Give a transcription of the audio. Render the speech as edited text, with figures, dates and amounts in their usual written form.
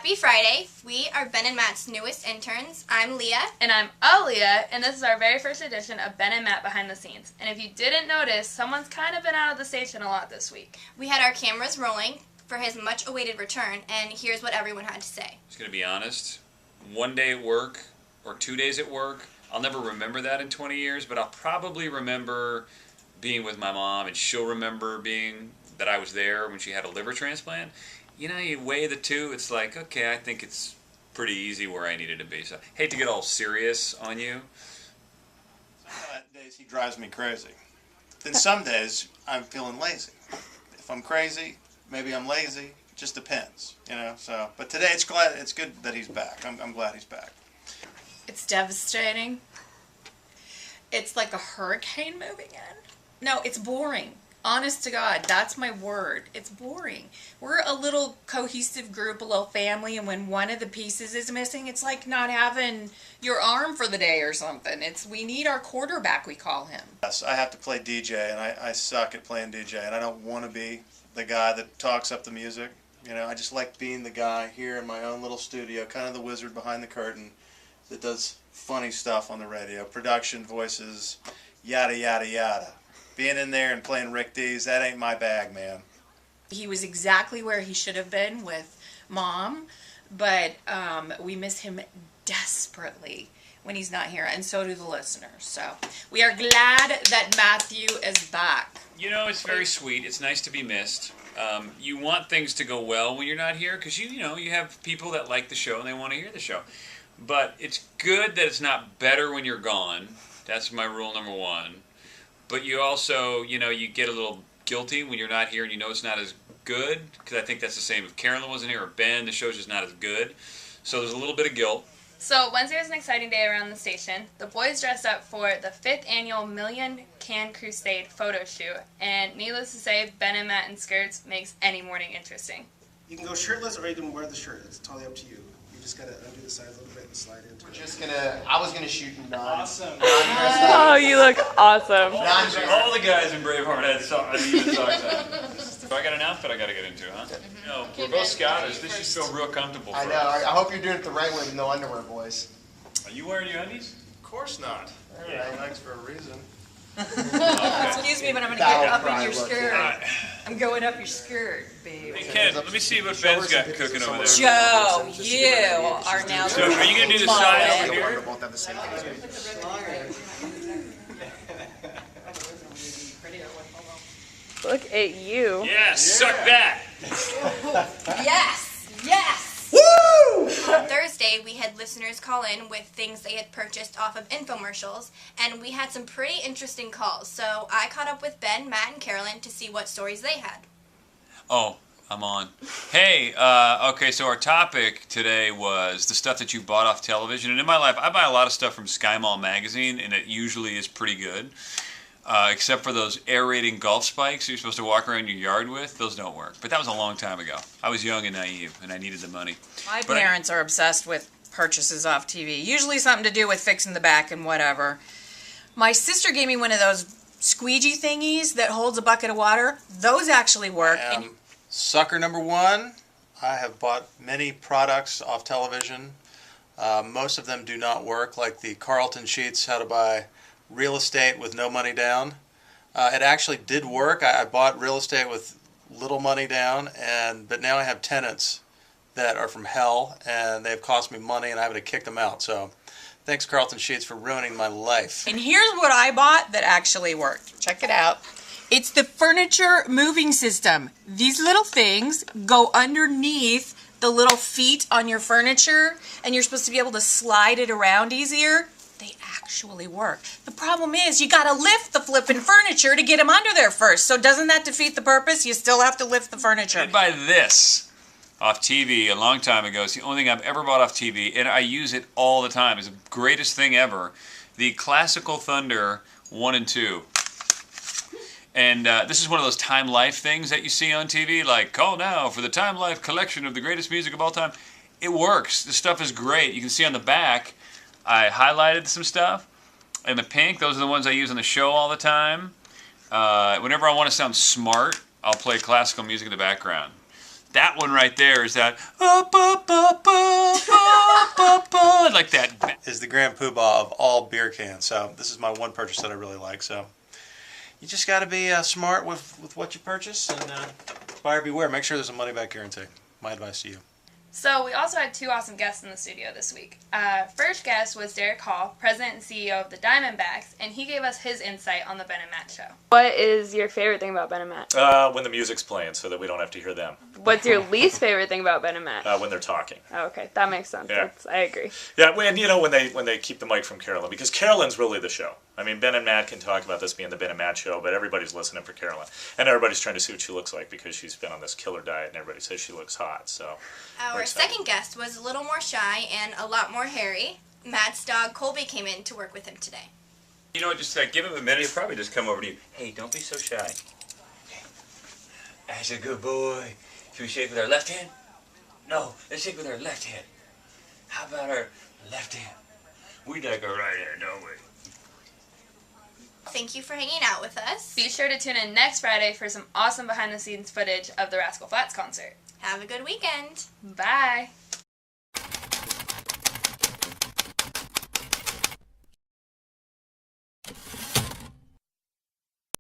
Happy Friday. We are Ben and Matt's newest interns. I'm Leah. And I'm Aleah, and this is our very first edition of Ben and Matt Behind the Scenes. And if you didn't notice, someone's kind of been out of the station a lot this week. We had our cameras rolling for his much-awaited return, and here's what everyone had to say. I'm just going to be honest. One day at work or 2 days at work, I'll never remember that in 20 years, but I'll probably remember being with my mom, and she'll remember that I was there when she had a liver transplant. You know, you weigh the two, it's like, okay, I think it's pretty easy where I needed to be. So, hate to get all serious on you. Some days he drives me crazy. Then some days I'm feeling lazy. If I'm crazy, maybe I'm lazy. It just depends, you know. So, but today it's good that he's back. I'm glad he's back. It's devastating. It's like a hurricane moving in. No, it's boring. Honest to God, that's my word. It's boring. We're a little cohesive group, a little family, and when one of the pieces is missing, it's like not having your arm for the day or something. We need our quarterback, we call him. Yes, I have to play DJ, and I suck at playing DJ, and I don't want to be the guy that talks up the music. You know, I just like being the guy here in my own little studio, kind of the wizard behind the curtain that does funny stuff on the radio, production, voices, yada, yada, yada. Being in there and playing Rick Dees, that ain't my bag, man. He was exactly where he should have been with Mom, but we miss him desperately when he's not here, and so do the listeners. So we are glad that Matthew is back. You know, it's very sweet. It's nice to be missed. You want things to go well when you're not here because, you know, you have people that like the show and they want to hear the show. But it's good that it's not better when you're gone. That's my rule number one. But you also, you know, you get a little guilty when you're not here and you know it's not as good. Because I think that's the same if Carolyn wasn't here or Ben, the show's just not as good. So there's a little bit of guilt. So Wednesday was an exciting day around the station. The boys dressed up for the 5th annual Million Can Crusade photo shoot. And needless to say, Ben and Matt in skirts makes any morning interesting. You can go shirtless or you can wear the shirt. It's totally up to you. You just gotta undo the sides a little bit and slide into it. I was gonna shoot Awesome. Oh, you look awesome. All the guys in Braveheart had socks on. If I got an outfit I gotta get into, huh? You know, we're both scouters. This should feel real comfortable for I know. us. I hope you're doing it the right way with no underwear, boys. Are you wearing your undies? Of course not. Thanks for a reason. Excuse me, but I'm going to get up in your skirt. I'm going up your skirt, babe. Hey, Ken, let me see what Ben's got cooking over there. Joe, you are now So, are you going to do the side over here? Both have the same Look at you. Yeah, suck that! Yes! Yes! Woo! On Thursday, we had listeners call in with things they had purchased off of infomercials, and we had some pretty interesting calls. So I caught up with Ben, Matt, and Carolyn to see what stories they had. Oh, I'm on. Hey, okay, so our topic today was the stuff that you bought off television. And in my life, I buy a lot of stuff from Sky Mall magazine, and it usually is pretty good. Except for those aerating golf spikes you're supposed to walk around your yard with. Those don't work. But that was a long time ago. I was young and naive, and I needed the money. My parents are obsessed with purchases off TV. Usually something to do with fixing the back and whatever. My sister gave me one of those squeegee thingies that holds a bucket of water. Those actually work. Sucker number one. I have bought many products off television. Most of them do not work, like the Carlton sheets, how to buy real estate with no money down. It actually did work. I bought real estate with little money down, but now I have tenants that are from hell, and they've cost me money, and I have to kick them out. So thanks, Carlton Sheets, for ruining my life. And here's what I bought that actually worked. Check it out. It's the furniture moving system. These little things go underneath the little feet on your furniture, and you're supposed to be able to slide it around easier. They actually work. The problem is you got to lift the flipping furniture to get them under there first. So doesn't that defeat the purpose? You still have to lift the furniture. I did buy this off TV a long time ago. It's the only thing I've ever bought off TV, and I use it all the time. It's the greatest thing ever. The Classical Thunder 1 and 2. And this is one of those Time Life things that you see on TV, like, call now for the Time Life collection of the greatest music of all time. It works. This stuff is great. You can see on the back, I highlighted some stuff. And the pink, those are the ones I use on the show all the time. Whenever I want to sound smart, I'll play classical music in the background. That one right there is that up, up, up, up, up, up, up, like that. Is the grand poobah of all beer cans. So this is my one purchase that I really like. So you just got to be smart with what you purchase, and buyer beware. Make sure there's a money back guarantee. My advice to you. So we also had two awesome guests in the studio this week. First guest was Derek Hall, President and CEO of the Diamondbacks, and he gave us his insight on the Ben and Matt show. What is your favorite thing about Ben and Matt? When the music's playing so that we don't have to hear them. What's your least favorite thing about Ben and Matt? When they're talking. Oh, okay, that makes sense. Yeah. I agree. Yeah, and you know, when they keep the mic from Carolyn, because Carolyn's really the show. I mean, Ben and Matt can talk about this being the Ben and Matt show, but everybody's listening for Carolyn. And everybody's trying to see what she looks like because she's been on this killer diet and everybody says she looks hot. So Our second guest was a little more shy and a lot more hairy. Matt's dog Colby came in to work with him today. You know what, just give him a minute, he'll probably just come over to you. Hey, don't be so shy. Okay. That's a good boy. Should we shake with our left hand? No, let's shake with our left hand. How about our left hand? We like our right hand, don't we? Thank you for hanging out with us. Be sure to tune in next Friday for some awesome behind-the-scenes footage of the Rascal Flatts concert. Have a good weekend. Bye!